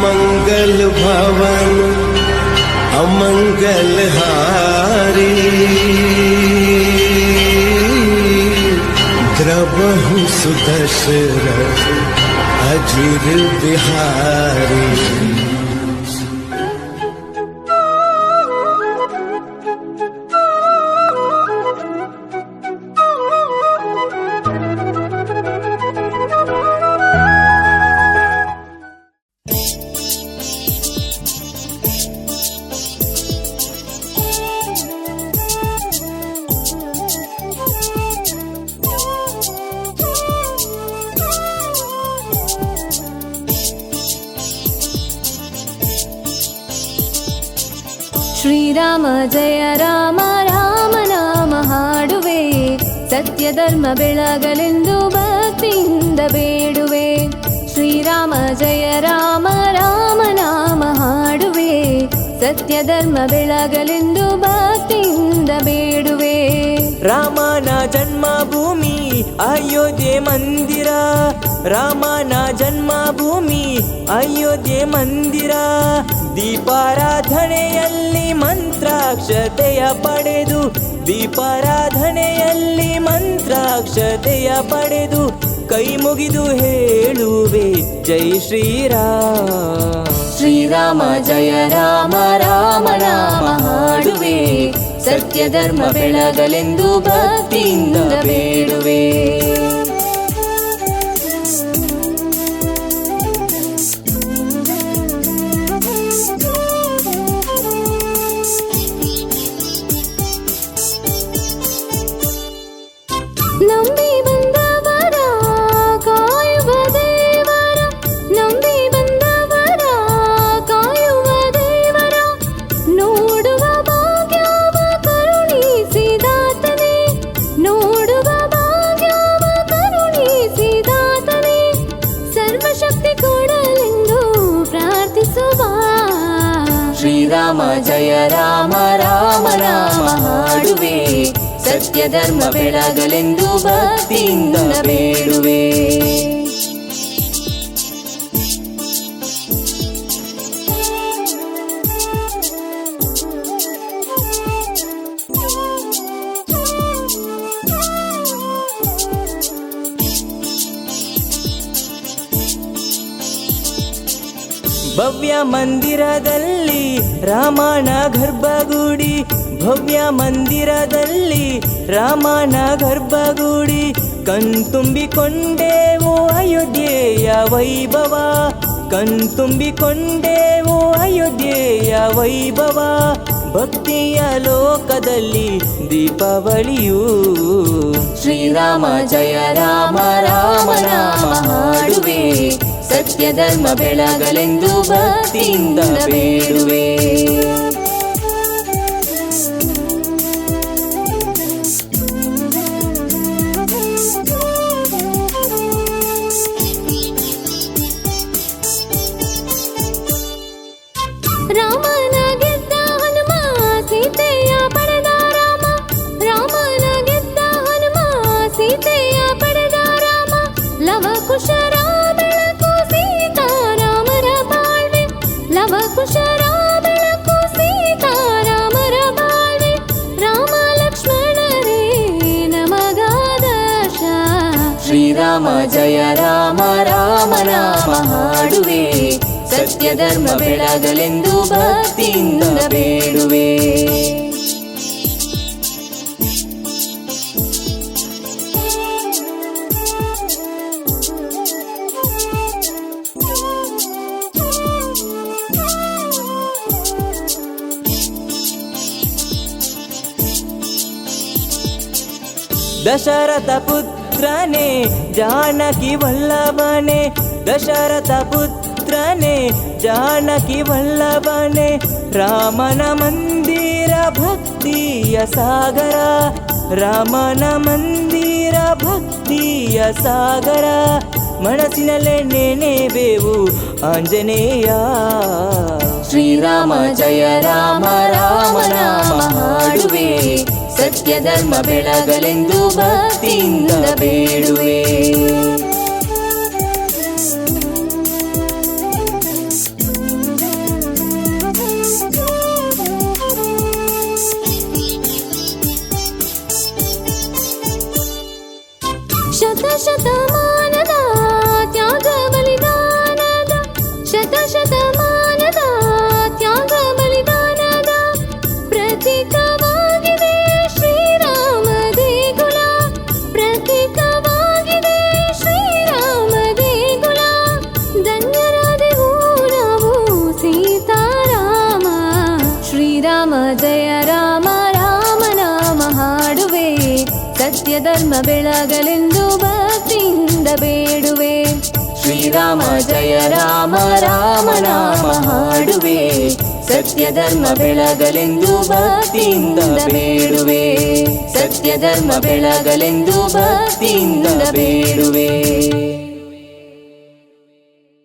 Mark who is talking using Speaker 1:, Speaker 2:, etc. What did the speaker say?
Speaker 1: मंगल भवन अमंगल हारी, द्रवहु सुदशरथ अजिर बिहारी।
Speaker 2: ಶ್ರೀರಾಮ ಜಯ ರಾಮ ರಾಮ ನಾಮ ಹಾಡುವೆ, ಸತ್ಯ ಧರ್ಮ ಬೆಳಗಲೆಂದು ಭಕ್ತಿಯಿಂದ ಬೇಡುವೆ. ಶ್ರೀರಾಮ ಜಯ ರಾಮ ರಾಮ ನಾಮ ಹಾಡುವೆ, ಸತ್ಯ ಧರ್ಮ ಬೆಳಗಲೆಂದು ಭಕ್ತಿಯಿಂದ ಬೇಡುವೆ.
Speaker 3: ರಾಮನ ಜನ್ಮಭೂಮಿ ಅಯೋಧ್ಯೆ ಮಂದಿರ, ರಾಮನ ಜನ್ಮಭೂಮಿ ಅಯೋಧ್ಯೆ ಮಂದಿರ. ದೀಪಾರಾಧನೆಯಲ್ಲಿ ಮಂತ್ರಾಕ್ಷತೆಯ ಪಡೆದು, ದೀಪಾರಾಧನೆಯಲ್ಲಿ ಮಂತ್ರಾಕ್ಷತೆಯ ಪಡೆದು, ಕೈ ಮುಗಿದು ಹೇಳುವೆ ಜೈ ಶ್ರೀರಾಮ.
Speaker 2: ಶ್ರೀರಾಮ ಜಯ ರಾಮ ರಾಮ ನಾಮ ಹಾಡುವೆ, ಸತ್ಯ ಧರ್ಮ ಬೆಳಗಲೆಂದು ಭಕ್ತಿಯಿಂದ ಬೇಡುವೆ. ನಂಬಿ ಬಂದವರ ಕಾಯುವ ದೇವರ, ನಂಬಿ ಬಂದವರ ಕಾಯುವ ದೇವರ, ನೋಡುವ ಭಾಗ್ಯವ ಕರುಣಿಸಿದಾತನೇ, ನೋಡುವ ಭಾಗ್ಯವ ಕರುಣಿಸಿದಾತನೇ. ಸರ್ವಶಕ್ತಿ ಕೊಡಲೆಂದು ಪ್ರಾರ್ಥಿಸುವ. ಶ್ರೀರಾಮ ಜಯ ರಾಮ ರಾಮ ನಾಮ ಹಾಡುವೆ, ಸತ್ಯ ಧರ್ಮ ಬೆಳಗಲೆಂದು ಭಕ್ತಿಯಿಂದ ಬೇಡುವೆ.
Speaker 3: ಭವ್ಯ ಮಂದಿರದಲ್ಲಿ ರಾಮನ ಗರ್ಭಗುಡಿ, ಭವ್ಯ ಮಂದಿರದಲ್ಲಿ ರಾಮನ ಗರ್ಭಗುಡಿ. ಕಣ್ತುಂಬಿಕೊಂಡೇವು ಅಯೋಧ್ಯೆಯ ವೈಭವ, ಕಣ್ತುಂಬಿಕೊಂಡೇವು ಅಯೋಧ್ಯೆಯ ವೈಭವ. ಭಕ್ತಿಯ ಲೋಕದಲ್ಲಿ ದೀಪಾವಳಿಯು.
Speaker 2: ಶ್ರೀರಾಮ ಜಯ ರಾಮ ರಾಮ ನಾಮ ಹಾಡುವೆ, ಸತ್ಯ ಧರ್ಮ ಬೆಳಗಲೆಂದು ಭಕ್ತಿಯಿಂದ ಬೇಡುವೆ. ರಾಮನ ಗೆದ್ದ ಹನುಮ ಸೀತೆಯ ಪಡೆದ ರಾಮ, ರಾಮನ ಗೆದ್ದ ಹನುಮ ಸೀತೆಯ ಪಡೆದ ರಾಮ. ಲವಕುಶರ ಬೆಳಕು ಸೀತಾರಾಮರ ಬಾಳ್ವೆ, ಲವಕುಶರ ಬೆಳಕು ಸೀತಾರಾಮರ ಬಾಳ್ವೆ. ರಾಮ ಲಕ್ಷ್ಮಣರೇ ನಮಗಾದರ್ಶ. ಶ್ರೀರಾಮ ಜಯ ರಾಮ ರಾಮ ನಾಮ ಹಾಡುವೆ, ಸತ್ಯ ಧರ್ಮ ಬೆಳಗಲೆಂದು ಭಕ್ತಿಯಿಂದ ಬೇಡುವೆ.
Speaker 3: ದಶರಥ ಪುತ್ರನೇ ಜಾನಕಿ ವಲ್ಲಭನೆ, ದಶರಥ ಪುತ್ರನೇ ಜಾನಕಿ ವಲ್ಲಭನೆ. ರಾಮನ ಮಂದಿರ ಭಕ್ತಿಯ ಸಾಗರ, ರಾಮನ ಮಂದಿರ ಭಕ್ತಿಯ ಸಾಗರ. ಮನಸ್ಸಿನಲ್ಲೇ ನೆನೆವೆವು ಆಂಜನೇಯ.
Speaker 2: ಶ್ರೀರಾಮ ಜಯ ರಾಮ ರಾಮ ನಾಮ ಹಾಡುವೆ, ಸತ್ಯ ಧರ್ಮ ಬೆಳಗಲೆಂದು ಭಕ್ತಿಯಿಂದ ಬೇಡುವೆ. ಶತಶತಮಾನದ ತ್ಯಾಗ ಬಲಿದಾನದ ಶತಶತಮಾನದ ತ್ಯಾಗ ಬಲಿದಾನದ ಪ್ರತೀಕವಾಗಿದೆ ಶ್ರೀರಾಮ ದೇಗುಲ. ಪ್ರತೀಕವಾಗಿದೆ ಶ್ರೀರಾಮ ದೇಗುಲ. ಧನ್ಯರಾದೆವು ನಾವು ಸೀತಾರಾಮ. ಶ್ರೀರಾಮ ಜಯ ರಾಮ ರಾಮ ನಾಮ ಹಾಡುವೆ. ಸತ್ಯ ಧರ್ಮ ಬೆಳಗಲೆಂದು ಭಕ್ತಿಯಿಂದ ಬೇಡುವೆ. ಶ್ರೀರಾಮ ಜಯ ರಾಮ ರಾಮ ನಾಮ ಹಾಡುವೆ. ಸತ್ಯ ಧರ್ಮ ಬೆಳಗಲೆಂದು ಭಕ್ತಿಯಿಂದ ಬೇಡುವೆ. ಸತ್ಯ ಧರ್ಮ ಬೆಳಗಲೆಂದು ಭಕ್ತಿಯಿಂದ ಬೇಡುವೆ.